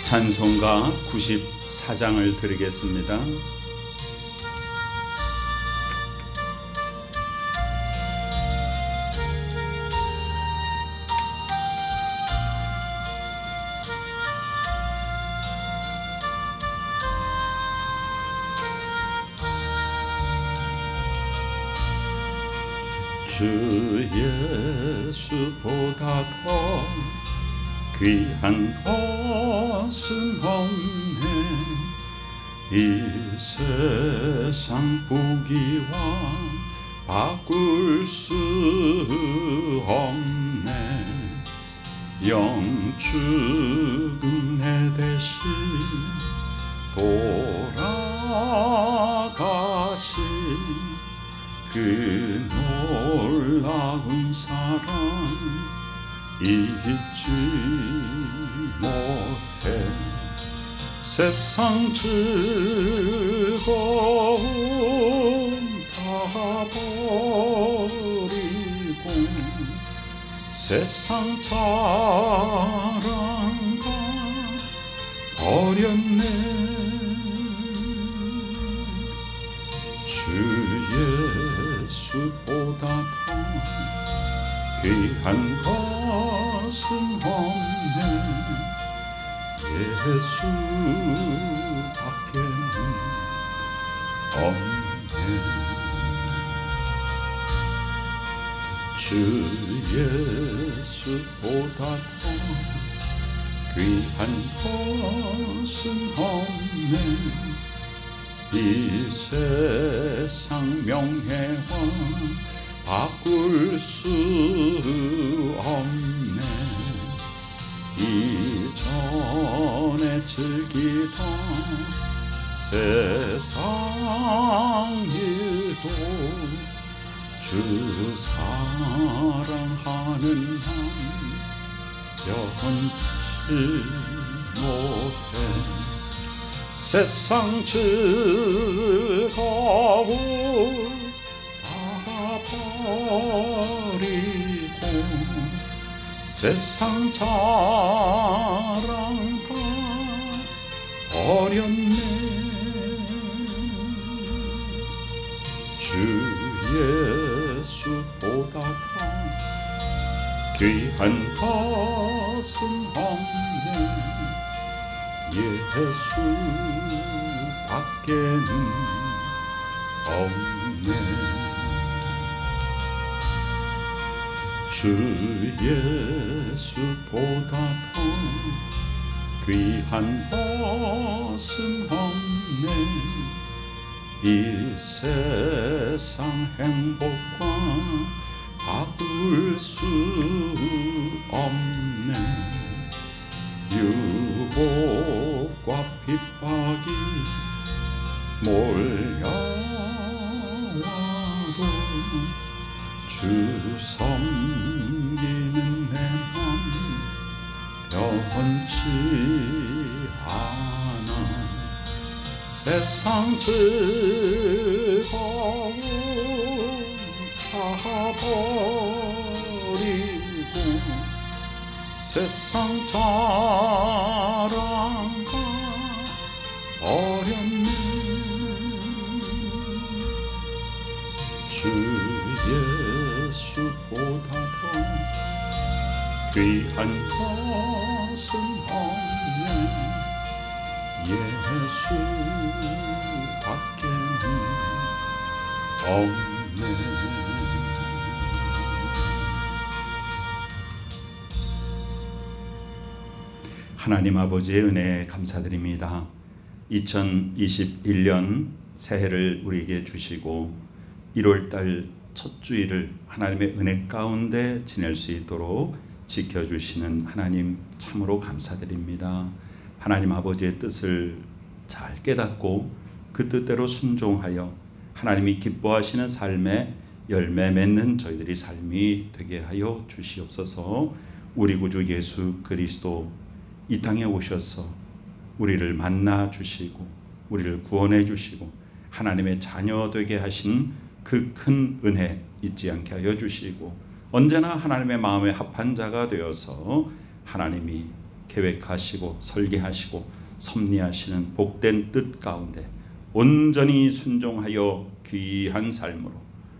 찬송가 94장을 드리겠습니다. 주 예수보다 더 귀한 것은 없네. 이 세상 부귀와 바꿀 수 없네. 영죽은 내 대신 돌아가신 그 놀라운 사랑 잊지 못해. 세상 즐거움 다 버리고 세상 자랑 다 버렸네. 주 예수보다 더 귀한 것은 없네. 예수밖에는 없네. 주 예수보다 더 귀한 것은 없네. 이 세상 명예와 바꿀 수 없네. 이전에 즐기던 세상 일도 주 사랑하는 한 변치 못해. 세상 즐거움 버리고 세상 자랑 다 버렸네. 주 예수보다 더 귀한 것은 없네. 예수밖에는 없네. 주 예수보다 더 귀한 것은 없네. 이 세상 행복과 바꿀 수 없네. 유혹과 핍박이 몰려와도 주 섬기는 내 맘 변치 않아. 세상 즐거움 다 버리고 세상 자랑과 버렸네. 주 예수보다 더 귀한 것은 없네. 예수밖에는 없네. 하나님 아버지의 은혜에 감사드립니다. 2021년 새해를 우리에게 주시고 1월달 첫 주일을 하나님의 은혜 가운데 지낼 수 있도록 지켜주시는 하나님 참으로 감사드립니다. 하나님 아버지의 뜻을 잘 깨닫고 그 뜻대로 순종하여 하나님이 기뻐하시는 삶에 열매 맺는 저희들이 삶이 되게 하여 주시옵소서. 우리 구주 예수 그리스도 이 땅에 오셔서 우리를 만나 주시고 우리를 구원해 주시고 하나님의 자녀 되게 하신 그 큰 은혜 잊지 않게 하여 주시고 언제나 하나님의 마음에 합한 자가 되어서 하나님이 계획하시고 설계하시고 섭리하시는 복된 뜻 가운데 온전히 순종하여 귀한 삶으로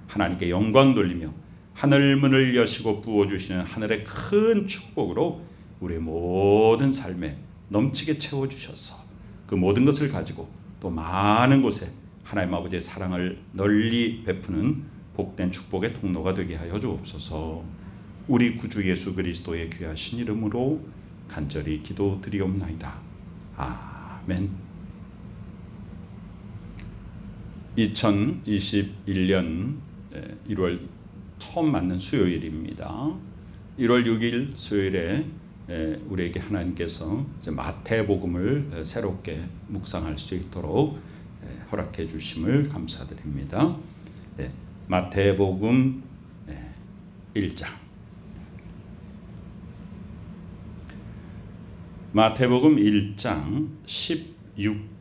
하나님께 영광 돌리며 하늘 문을 여시고 부어주시는 하늘의 큰 축복으로 우리의 모든 삶에 넘치게 채워주셔서 그 모든 것을 가지고 또 많은 곳에 하나님 아버지의 사랑을 널리 베푸는 복된 축복의 통로가 되게 하여 주옵소서. 우리 구주 예수 그리스도의 귀하신 이름으로 간절히 기도드리옵나이다. 아멘. 2021년 1월 처음 맞는 수요일입니다. 1월 6일 수요일에 우리에게 하나님께서 이제 마태복음을 새롭게 묵상할 수 있도록 허락해 주심을 감사드립니다. 마태복음 1장. 마태복음 1장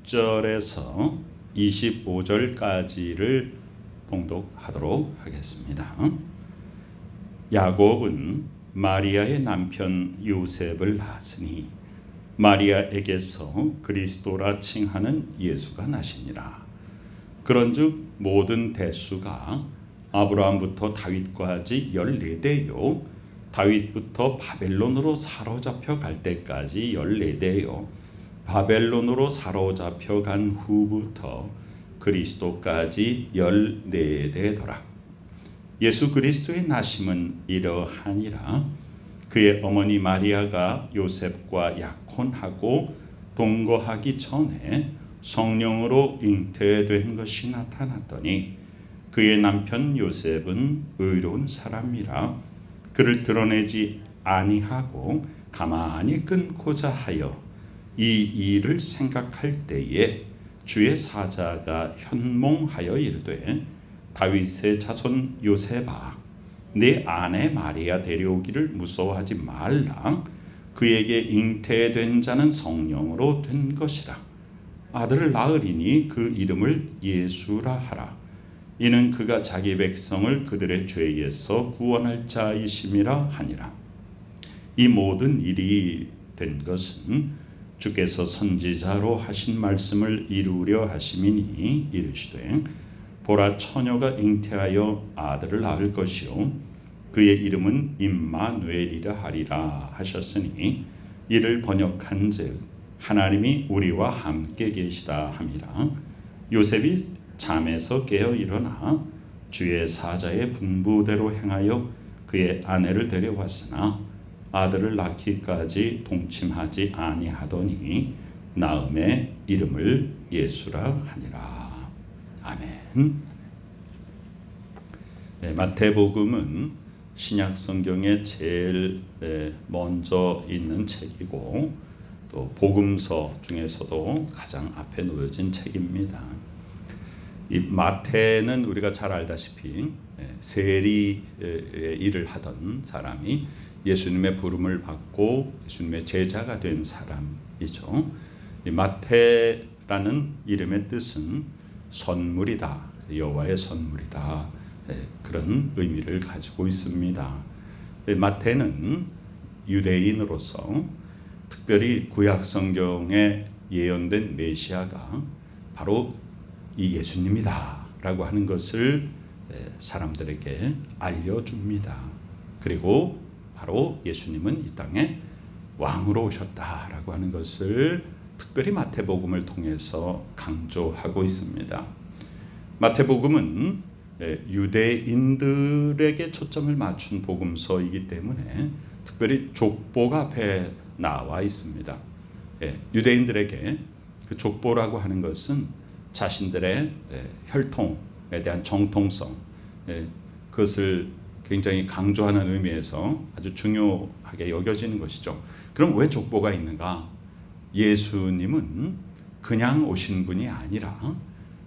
16절에서 25절까지를 봉독하도록 하겠습니다. 야곱은 마리아의 남편 요셉을 낳았으니 마리아에게서 그리스도라 칭하는 예수가 나시니라. 그런즉 모든 대수가 아브라함부터 다윗까지 14대요 다윗부터 바벨론으로 사로잡혀 갈 때까지 14대요 바벨론으로 사로잡혀 간 후부터 그리스도까지 14대더라. 예수 그리스도의 나심은 이러하니라. 그의 어머니 마리아가 요셉과 약혼하고 동거하기 전에 성령으로 잉태된 것이 나타났더니 그의 남편 요셉은 의로운 사람이라 그를 드러내지 아니하고 가만히 끊고자 하여 이 일을 생각할 때에 주의 사자가 현몽하여 이르되 다윗의 자손 요셉아 내 아내 마리아 데려오기를 무서워하지 말라. 그에게 잉태된 자는 성령으로 된 것이라. 아들을 낳으리니 그 이름을 예수라 하라. 이는 그가 자기 백성을 그들의 죄에서 구원할 자이심이라 하니라. 이 모든 일이 된 것은 주께서 선지자로 하신 말씀을 이루려 하심이니 이르시되 보라 처녀가 잉태하여 아들을 낳을 것이요 그의 이름은 임마누엘이라 하리라 하셨으니 이를 번역한즉 하나님이 우리와 함께 계시다 함이라. 요셉이 잠에서 깨어 일어나 주의 사자의 분부대로 행하여 그의 아내를 데려왔으나 아들을 낳기까지 동침하지 아니하더니 나음의 이름을 예수라 하니라. 아멘. 마태복음은 신약 성경에 제일 먼저 있는 책이고 또 복음서 중에서도 가장 앞에 놓여진 책입니다. 이 마태는 우리가 잘 알다시피 세리의 일을 하던 사람이 예수님의 부름을 받고 예수님의 제자가 된 사람이죠. 이 마태라는 이름의 뜻은 선물이다, 여호와의 선물이다, 그런 의미를 가지고 있습니다. 마태는 유대인으로서 특별히 구약 성경에 예언된 메시아가 바로 이 예수님이다라고 하는 것을 사람들에게 알려줍니다. 그리고 바로 예수님은 이 땅에 왕으로 오셨다라고 하는 것을 특별히 마태복음을 통해서 강조하고 있습니다. 마태복음은 유대인들에게 초점을 맞춘 복음서이기 때문에 특별히 족보가 앞에 나와 있습니다. 유대인들에게 그 족보라고 하는 것은 자신들의 혈통에 대한 정통성, 그것을 굉장히 강조하는 의미에서 아주 중요하게 여겨지는 것이죠. 그럼 왜 족보가 있는가? 예수님은 그냥 오신 분이 아니라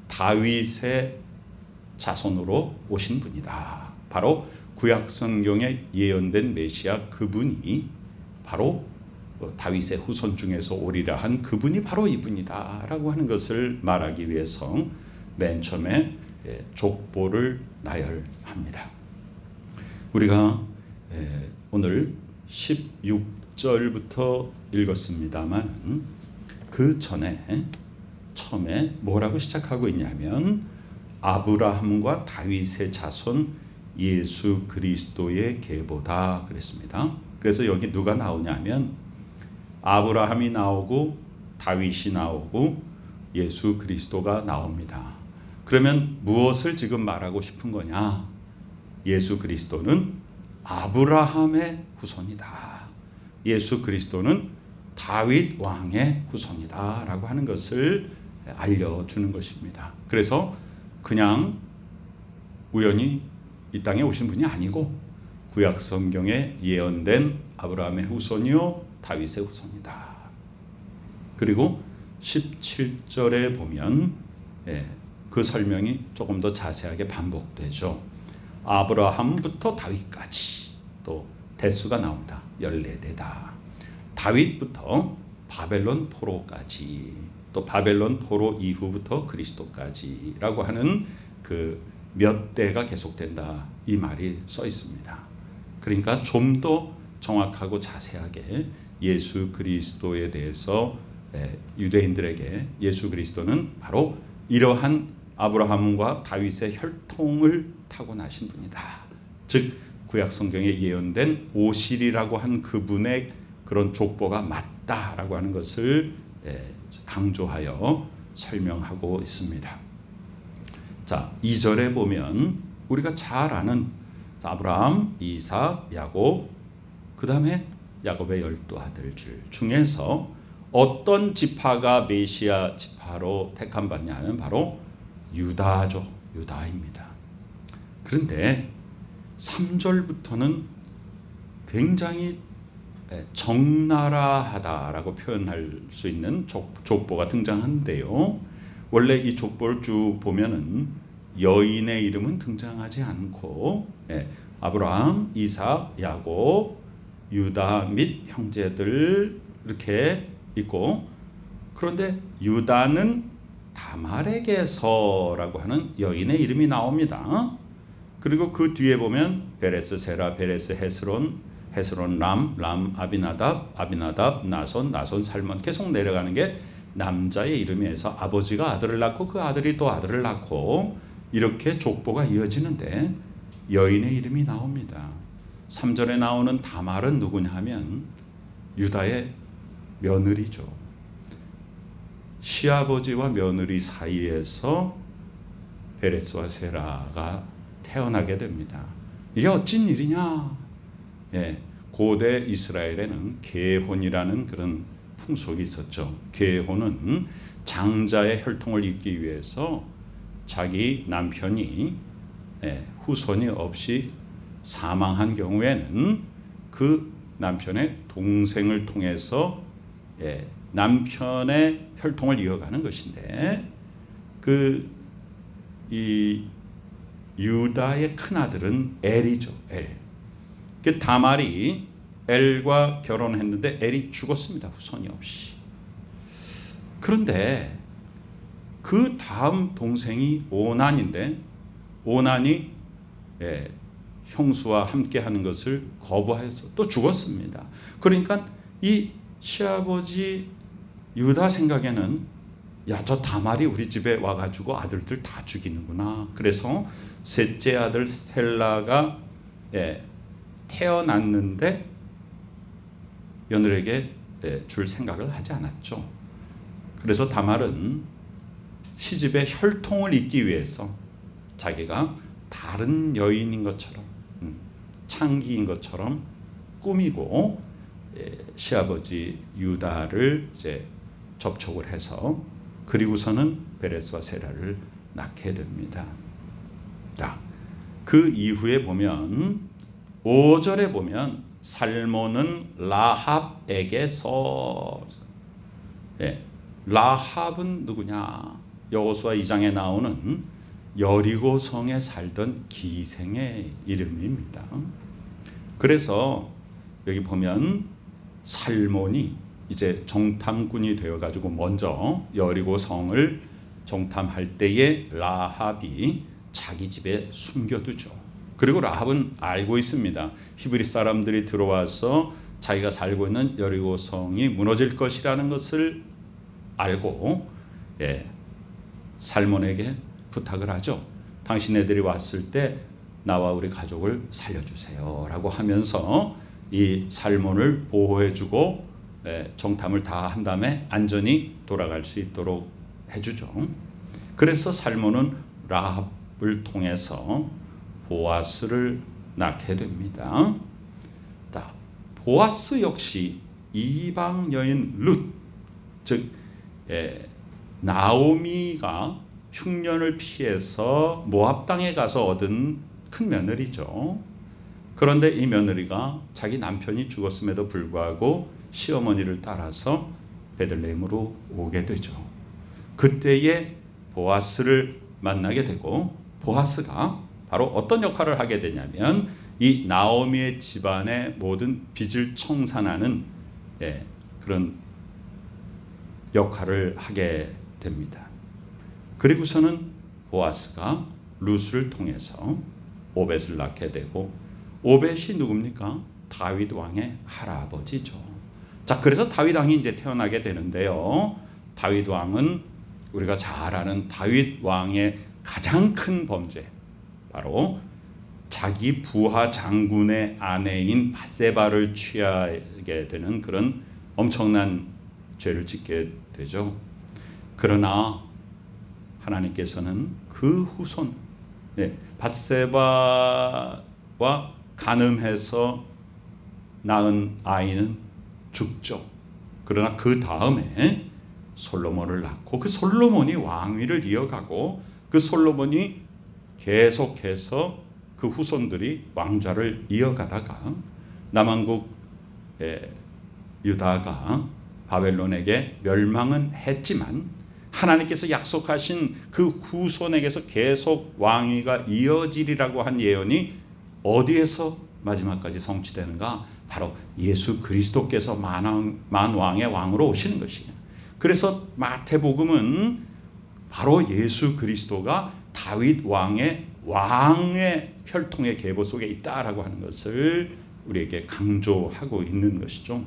다윗의 자손으로 오신 분이다. 바로 구약 성경에 예언된 메시아 그분이 바로 다윗의 후손 중에서 오리라 한 그분이 바로 이분이다 라고 하는 것을 말하기 위해서 맨 처음에 족보를 나열합니다. 우리가 오늘 6절부터 읽었습니다만 그 전에 처음에 뭐라고 시작하고 있냐면 아브라함과 다윗의 자손 예수 그리스도의 계보다 그랬습니다. 그래서 여기 누가 나오냐면 아브라함이 나오고 다윗이 나오고 예수 그리스도가 나옵니다. 그러면 무엇을 지금 말하고 싶은 거냐? 예수 그리스도는 아브라함의 후손이다. 예수 그리스도는 다윗 왕의 후손이다 라고 하는 것을 알려주는 것입니다. 그래서 그냥 우연히 이 땅에 오신 분이 아니고 구약 성경에 예언된 아브라함의 후손이요 다윗의 후손이다. 그리고 17절에 보면 그 설명이 조금 더 자세하게 반복되죠. 아브라함부터 다윗까지 또 대수가 나옵니다. 14대다. 다윗부터 바벨론 포로까지 또 바벨론 포로 이후부터 그리스도까지라고 하는 그 몇 대가 계속된다 이 말이 써 있습니다. 그러니까 좀 더 정확하고 자세하게 예수 그리스도에 대해서 유대인들에게 예수 그리스도는 바로 이러한 아브라함과 다윗의 혈통을 타고나신 분이다. 즉 구약 성경에 예언된 오실이라고 한 그분의 그런 족보가 맞다라고 하는 것을 강조하여 설명하고 있습니다. 자, 2절에 보면 우리가 잘 아는 아브라함, 이삭, 야곱, 그 다음에 야곱의 12아들 중에서 어떤 지파가 메시아 지파로 택함받냐 하면 바로 유다죠. 유다입니다. 그런데 3절부터는 굉장히 적나라하다라고 표현할 수 있는 족보가 등장하는데요. 원래 이 족보를 쭉 보면은 여인의 이름은 등장하지 않고 아브라함, 이삭, 야곱, 유다 및 형제들 이렇게 있고, 그런데 유다는 다말에게서라고 하는 여인의 이름이 나옵니다. 그리고 그 뒤에 보면 베레스 세라, 베레스 헤스론, 헤스론 람, 람 아비나답, 아비나답 나손, 나손 살몬 계속 내려가는 게 남자의 이름에서 아버지가 아들을 낳고 그 아들이 또 아들을 낳고 이렇게 족보가 이어지는데 여인의 이름이 나옵니다. 3절에 나오는 다말은 누구냐 하면 유다의 며느리죠. 시아버지와 며느리 사이에서 베레스와 세라가 태어나게 됩니다. 이게 어찐 일이냐? 고대 이스라엘에는 계혼이라는 그런 풍속이 있었죠. 계혼은 장자의 혈통을 잇기 위해서 자기 남편이 후손이 없이 사망한 경우에는 그 남편의 동생을 통해서 남편의 혈통을 이어가는 것인데, 이 유다의 큰 아들은 엘이죠. 엘. 그 다말이 엘과 결혼했는데 엘이 죽었습니다. 후손이 없이. 그런데 그 다음 동생이 오난인데 오난이 형수와 함께하는 것을 거부해서 또 죽었습니다. 그러니까 이 시아버지 유다 생각에는 야, 저 다말이 우리 집에 와가지고 아들들 다 죽이는구나. 그래서 셋째 아들 셀라가 태어났는데 며느리에게 줄 생각을 하지 않았죠. 그래서 다말은 시집의 혈통을 잇기 위해서 자기가 다른 여인인 것처럼 창기인 것처럼 꾸미고 시아버지 유다를 이제 접촉을 해서 그리고서는 베레스와 세라를 낳게 됩니다. 자, 그 이후에 보면 5절에 보면 살몬은 라합에게서 라합은 누구냐? 여호수아 2장에 나오는 여리고 성에 살던 기생의 이름입니다. 그래서 여기 보면 살몬이 이제 정탐꾼이 되어가지고 먼저 여리고 성을 정탐할 때에 라합이 자기 집에 숨겨두죠. 그리고 라합은 알고 있습니다. 히브리 사람들이 들어와서 자기가 살고 있는 여리고성이 무너질 것이라는 것을 알고 살몬에게 부탁을 하죠. 당신네들이 왔을 때 나와 우리 가족을 살려주세요 라고 하면서 이 살몬을 보호해주고 정탐을 다 한 다음에 안전히 돌아갈 수 있도록 해주죠. 그래서 살몬은 라합을 통해서 보아스를 낳게 됩니다. 보아스 역시 이방 여인 룻, 즉 나오미가 흉년을 피해서 모압 땅에 가서 얻은 큰 며느리죠. 그런데 이 며느리가 자기 남편이 죽었음에도 불구하고 시어머니를 따라서 베들레헴으로 오게 되죠. 그때에 보아스를 만나게 되고, 보아스가 바로 어떤 역할을 하게 되냐면 이 나오미의 집안의 모든 빚을 청산하는 그런 역할을 하게 됩니다. 그리고서는 보아스가 룻을 통해서 오벳을 낳게 되고, 오벳이 누굽니까? 다윗 왕의 할아버지죠. 자, 그래서 다윗 왕이 이제 태어나게 되는데요. 다윗 왕은 우리가 잘 아는 다윗 왕의 가장 큰 범죄, 바로 자기 부하 장군의 아내인 밧세바를 취하게 되는 그런 엄청난 죄를 짓게 되죠. 그러나 하나님께서는 그 후손, 밧세바와 간음해서 낳은 아이는 죽죠. 그러나 그 다음에 솔로몬을 낳고, 그 솔로몬이 왕위를 이어가고, 그 솔로몬이 계속해서 그 후손들이 왕좌를 이어가다가 남왕국 유다가 바벨론에게 멸망은 했지만 하나님께서 약속하신 그 후손에게서 계속 왕위가 이어지리라고 한 예언이 어디에서 마지막까지 성취되는가? 바로 예수 그리스도께서 만왕의 왕으로 오시는 것이에요. 그래서 마태복음은 바로 예수 그리스도가 다윗 왕의 혈통의 계보 속에 있다라고 하는 것을 우리에게 강조하고 있는 것이죠.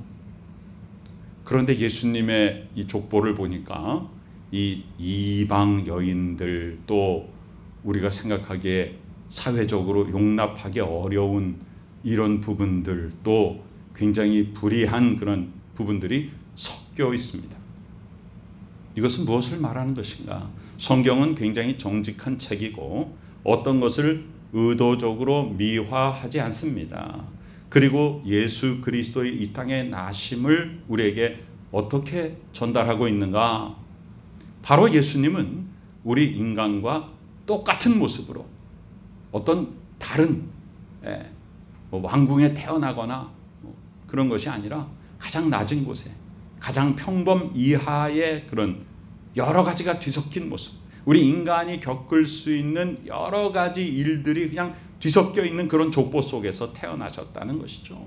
그런데 예수님의 이 족보를 보니까 이 이방 여인들, 또 우리가 생각하기에 사회적으로 용납하기 어려운 이런 부분들, 또 굉장히 불이한 그런 부분들이 섞여 있습니다. 이것은 무엇을 말하는 것인가? 성경은 굉장히 정직한 책이고 어떤 것을 의도적으로 미화하지 않습니다. 그리고 예수 그리스도의 이 땅의 나심을 우리에게 어떻게 전달하고 있는가? 바로 예수님은 우리 인간과 똑같은 모습으로 어떤 다른 왕궁에 태어나거나 그런 것이 아니라 가장 낮은 곳에, 가장 평범 이하의 그런 여러 가지가 뒤섞인 모습, 우리 인간이 겪을 수 있는 여러 가지 일들이 그냥 뒤섞여 있는 그런 족보 속에서 태어나셨다는 것이죠.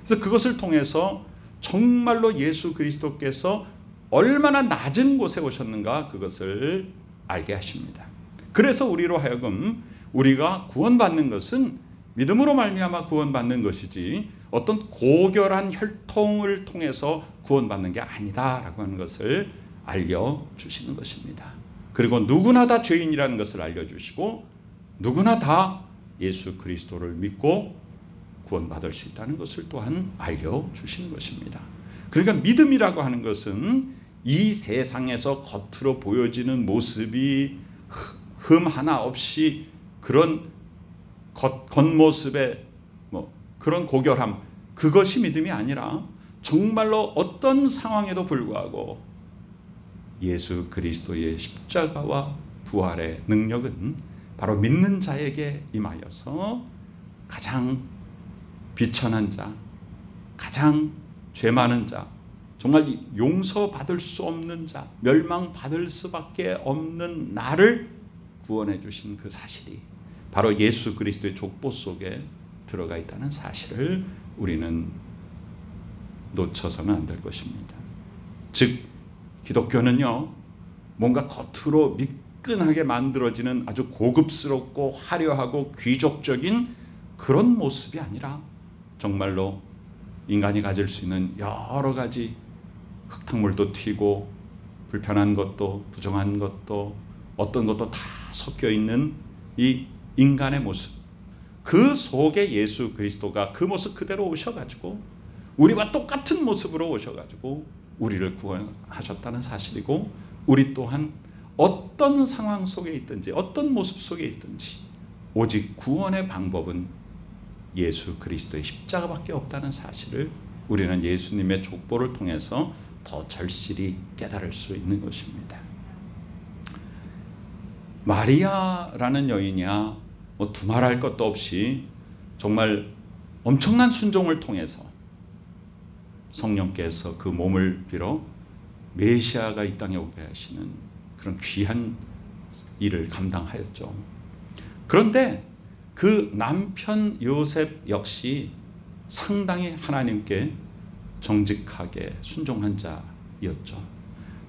그래서 그것을 통해서 정말로 예수 그리스도께서 얼마나 낮은 곳에 오셨는가, 그것을 알게 하십니다. 그래서 우리로 하여금 우리가 구원받는 것은 믿음으로 말미암아 구원받는 것이지 어떤 고결한 혈통을 통해서 구원받는 게 아니다라고 하는 것을 알려주시는 것입니다. 그리고 누구나 다 죄인이라는 것을 알려주시고 누구나 다 예수 그리스도를 믿고 구원받을 수 있다는 것을 또한 알려주시는 것입니다. 그러니까 믿음이라고 하는 것은 이 세상에서 겉으로 보여지는 모습이 흠 하나 없이 그런 겉모습의 그런 고결함, 그것이 믿음이 아니라 정말로 어떤 상황에도 불구하고 예수 그리스도의 십자가와 부활의 능력은 바로 믿는 자에게 임하여서 가장 비천한 자, 가장 죄 많은 자, 정말 용서받을 수 없는 자, 멸망받을 수밖에 없는 나를 구원해 주신 그 사실이 바로 예수 그리스도의 족보 속에 들어가 있다는 사실을 우리는 놓쳐서는 안 될 것입니다. 즉 기독교는요, 뭔가 겉으로 미끈하게 만들어지는 아주 고급스럽고 화려하고 귀족적인 그런 모습이 아니라 정말로 인간이 가질 수 있는 여러 가지 흙탕물도 튀고 불편한 것도 부정한 것도 어떤 것도 다 섞여 있는 이 인간의 모습, 그 속에 예수 그리스도가 그 모습 그대로 오셔가지고 우리와 똑같은 모습으로 오셔가지고 우리를 구원하셨다는 사실이고, 우리 또한 어떤 상황 속에 있든지 어떤 모습 속에 있든지 오직 구원의 방법은 예수 그리스도의 십자가밖에 없다는 사실을 우리는 예수님의 족보를 통해서 더 절실히 깨달을 수 있는 것입니다. 마리아라는 여인이야 뭐 두말할 것도 없이 정말 엄청난 순종을 통해서 성령께서 그 몸을 빌어 메시아가 이 땅에 오게 하시는 그런 귀한 일을 감당하였죠. 그런데 그 남편 요셉 역시 상당히 하나님께 정직하게 순종한 자였죠.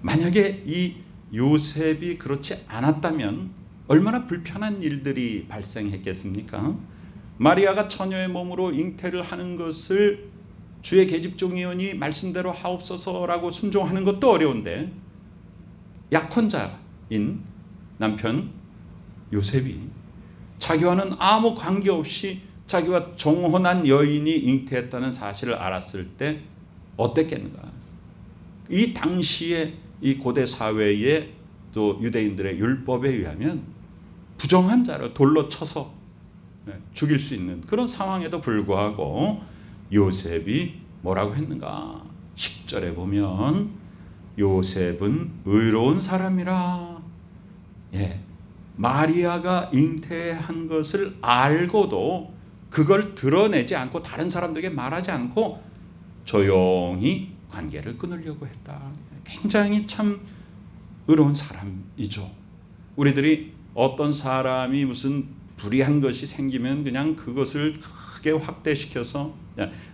만약에 이 요셉이 그렇지 않았다면 얼마나 불편한 일들이 발생했겠습니까? 마리아가 처녀의 몸으로 잉태를 하는 것을 주의 계집종이오니 말씀대로 하옵소서라고 순종하는 것도 어려운데, 약혼자인 남편 요셉이 자기와는 아무 관계없이 자기와 정혼한 여인이 잉태했다는 사실을 알았을 때 어땠겠는가? 이 당시에 이 고대 사회의 또 유대인들의 율법에 의하면 부정한 자를 돌로 쳐서 죽일 수 있는 그런 상황에도 불구하고 요셉이 뭐라고 했는가? 10절에 보면 요셉은 의로운 사람이라. 마리아가 잉태한 것을 알고도 그걸 드러내지 않고 다른 사람들에게 말하지 않고 조용히 관계를 끊으려고 했다. 굉장히 참 의로운 사람이죠. 우리들이 어떤 사람이 무슨 불의한 것이 생기면 그냥 그것을 크게 확대시켜서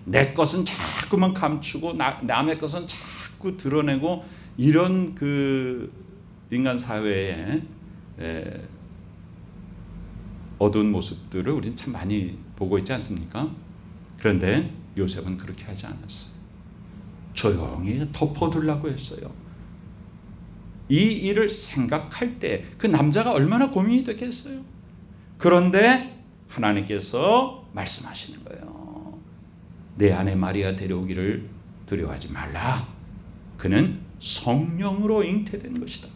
내 것은 자꾸만 감추고 남의 것은 자꾸 드러내고 이런 그 인간 사회에 어두운 모습들을 우리는 참 많이 보고 있지 않습니까? 그런데 요셉은 그렇게 하지 않았어요. 조용히 덮어두려고 했어요. 이 일을 생각할 때 그 남자가 얼마나 고민이 됐겠어요. 그런데 하나님께서 말씀하시는 거예요. 내 아내 마리아 데려오기를 두려워하지 말라. 그는 성령으로 잉태된 것이다.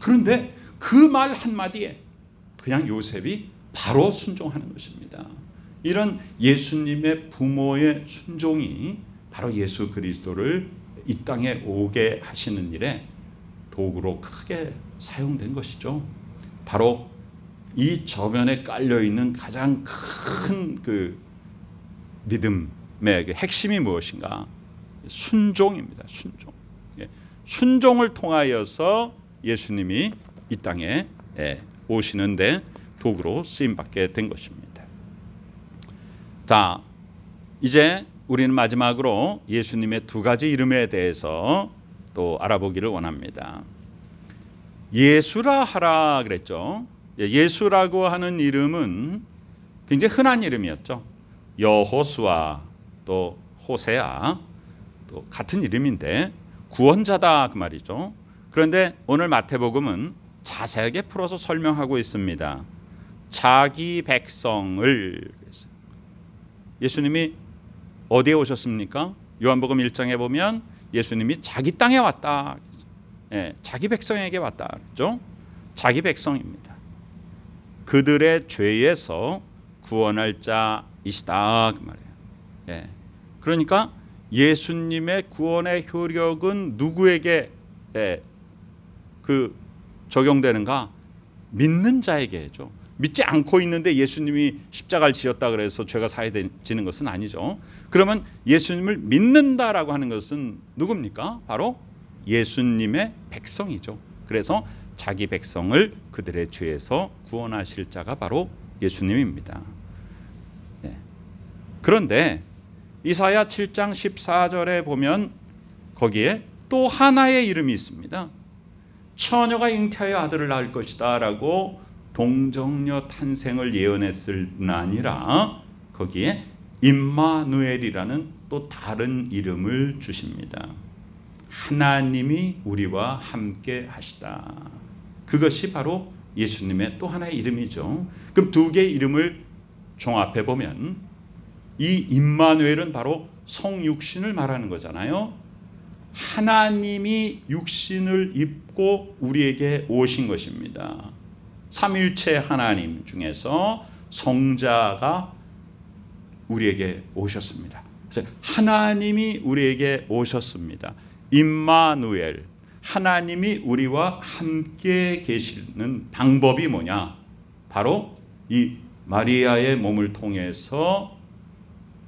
그런데 그 말 한마디에 그냥 요셉이 바로 순종하는 것입니다. 이런 예수님의 부모의 순종이 바로 예수 그리스도를 이 땅에 오게 하시는 일에 도구로 크게 사용된 것이죠. 바로 이 저면에 깔려 있는 가장 큰 그 믿음의 그 핵심이 무엇인가? 순종입니다. 순종. 순종을 통하여서 예수님이 이 땅에 오시는데 도구로 쓰임 받게 된 것입니다. 자, 이제 우리는 마지막으로 예수님의 두 가지 이름에 대해서 또 알아보기를 원합니다. 예수라 하라 그랬죠. 예수라고 하는 이름은 굉장히 흔한 이름이었죠. 여호수아 또 호세아 또 같은 이름인데 구원자다 그 말이죠. 그런데 오늘 마태복음은 자세하게 풀어서 설명하고 있습니다. 자기 백성을. 예수님이 어디에 오셨습니까? 요한복음 1장에 보면 예수님이 자기 땅에 왔다. 자기 백성에게 왔다 그랬죠. 자기 백성입니다. 그들의 죄에서 구원할 자이시다 그 말이에요. 그러니까 예수님의 구원의 효력은 누구에게 그 적용되는가? 믿는 자에게죠. 믿지 않고 있는데 예수님이 십자가를 지었다 그래서 죄가 사해지는 것은 아니죠. 그러면 예수님을 믿는다라고 하는 것은 누굽니까? 바로 예수님의 백성이죠. 그래서 자기 백성을 그들의 죄에서 구원하실 자가 바로 예수님입니다. 그런데 이사야 7장 14절에 보면 거기에 또 하나의 이름이 있습니다. 처녀가 잉태하여 아들을 낳을 것이다 라고 동정녀 탄생을 예언했을 뿐 아니라 거기에 임마누엘이라는 또 다른 이름을 주십니다. 하나님이 우리와 함께 하시다. 그것이 바로 예수님의 또 하나의 이름이죠. 그럼 두 개의 이름을 종합해 보면 이 임마누엘은 바로 성육신을 말하는 거잖아요. 하나님이 육신을 입고 우리에게 오신 것입니다. 삼일체 하나님 중에서 성자가 우리에게 오셨습니다. 그래서 하나님이 우리에게 오셨습니다. 임마누엘, 하나님이 우리와 함께 계시는 방법이 뭐냐? 바로 이 마리아의 몸을 통해서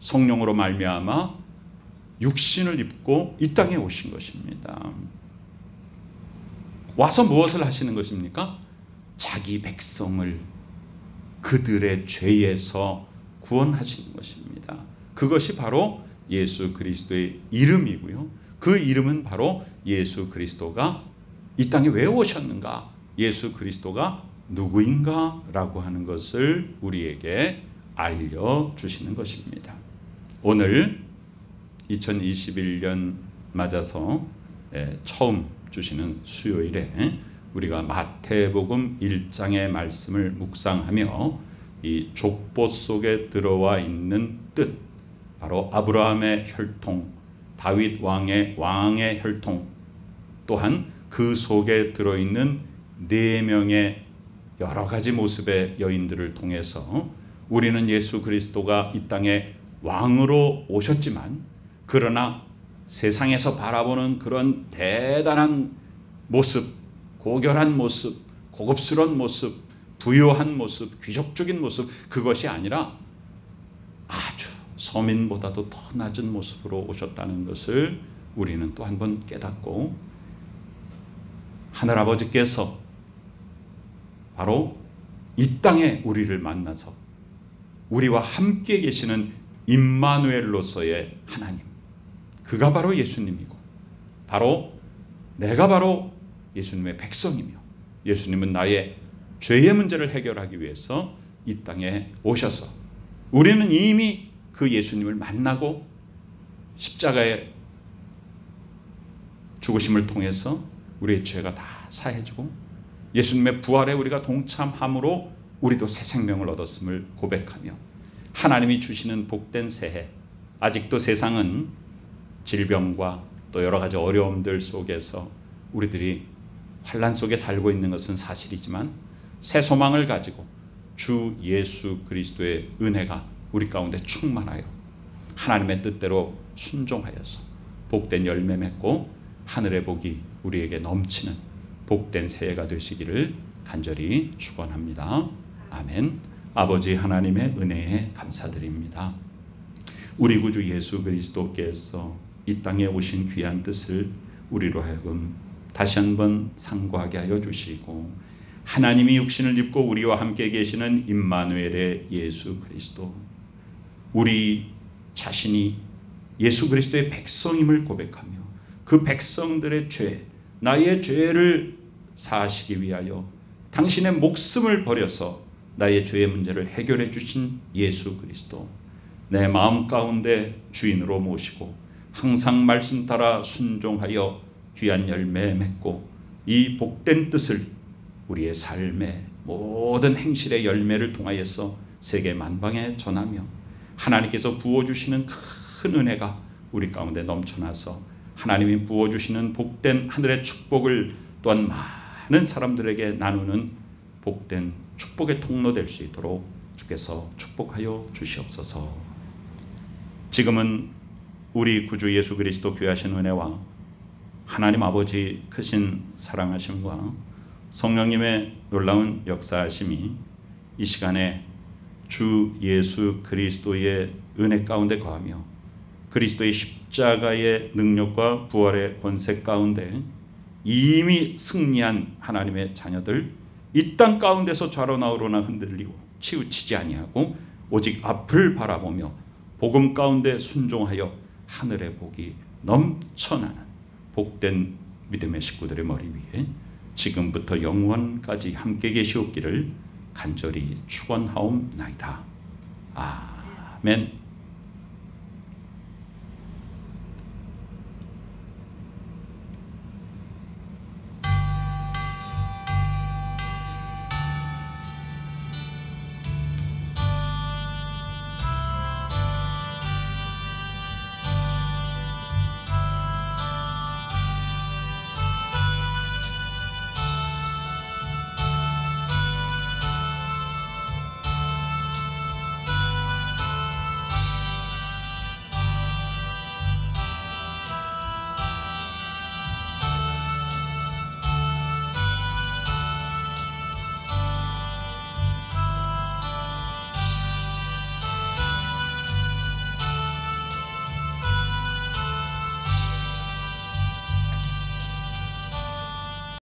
성령으로 말미암아 육신을 입고 이 땅에 오신 것입니다. 와서 무엇을 하시는 것입니까? 자기 백성을 그들의 죄에서 구원하시는 것입니다. 그것이 바로 예수 그리스도의 이름이고요. 그 이름은 바로 예수 그리스도가 이 땅에 왜 오셨는가? 예수 그리스도가 누구인가? 라고 하는 것을 우리에게 알려주시는 것입니다. 오늘 2021년 맞아서 처음 주시는 수요일에 우리가 마태복음 1장의 말씀을 묵상하며 이 족보 속에 들어와 있는 뜻, 바로 아브라함의 혈통, 다윗 왕의 혈통, 또한 그 속에 들어있는 4명의 여러 가지 모습의 여인들을 통해서 우리는 예수 그리스도가 이 땅에 왕으로 오셨지만, 그러나 세상에서 바라보는 그런 대단한 모습, 고결한 모습, 고급스러운 모습, 부유한 모습, 귀족적인 모습, 그것이 아니라 아주 서민보다도 더 낮은 모습으로 오셨다는 것을 우리는 또 한 번 깨닫고, 하늘아버지께서 바로 이 땅에 우리를 만나서 우리와 함께 계시는 임마누엘로서의 하나님, 그가 바로 예수님이고, 바로 내가 바로 예수님의 백성이며, 예수님은 나의 죄의 문제를 해결하기 위해서 이 땅에 오셔서 우리는 이미 그 예수님을 만나고 십자가의 죽으심을 통해서 우리의 죄가 다 사해지고 예수님의 부활에 우리가 동참함으로 우리도 새 생명을 얻었음을 고백하며, 하나님이 주시는 복된 새해, 아직도 세상은 질병과 또 여러 가지 어려움들 속에서 우리들이 환난 속에 살고 있는 것은 사실이지만, 새 소망을 가지고 주 예수 그리스도의 은혜가 우리 가운데 충만하여 하나님의 뜻대로 순종하여서 복된 열매 맺고 하늘의 복이 우리에게 넘치는 복된 새해가 되시기를 간절히 축원합니다. 아멘. 아버지 하나님의 은혜에 감사드립니다. 우리 구주 예수 그리스도께서 이 땅에 오신 귀한 뜻을 우리로 하여금 다시 한번 상고하게 하여 주시고, 하나님이 육신을 입고 우리와 함께 계시는 임마누엘의 예수 그리스도, 우리 자신이 예수 그리스도의 백성임을 고백하며 그 백성들의 죄, 나의 죄를 사하시기 위하여 당신의 목숨을 버려서 나의 죄의 문제를 해결해 주신 예수 그리스도, 내 마음 가운데 주인으로 모시고 항상 말씀 따라 순종하여 귀한 열매 맺고 이 복된 뜻을 우리의 삶의 모든 행실의 열매를 통하여서 세계 만방에 전하며, 하나님께서 부어주시는 큰 은혜가 우리 가운데 넘쳐나서 하나님이 부어주시는 복된 하늘의 축복을 또한 많은 사람들에게 나누는 복된 축복의 통로 될 수 있도록 주께서 축복하여 주시옵소서. 지금은 우리 구주 예수 그리스도 귀하신 은혜와 하나님 아버지 크신 사랑하심과 성령님의 놀라운 역사하심이 이 시간에 주 예수 그리스도의 은혜 가운데 거하며 그리스도의 십자가의 능력과 부활의 권세 가운데 이미 승리한 하나님의 자녀들, 이 땅 가운데서 좌로 나우로나 흔들리고 치우치지 아니하고 오직 앞을 바라보며 복음 가운데 순종하여 하늘의 복이 넘쳐나는 복된 믿음의 식구들의 머리 위에 지금부터 영원까지 함께 계시옵기를 간절히 축원하옵나이다. 아멘.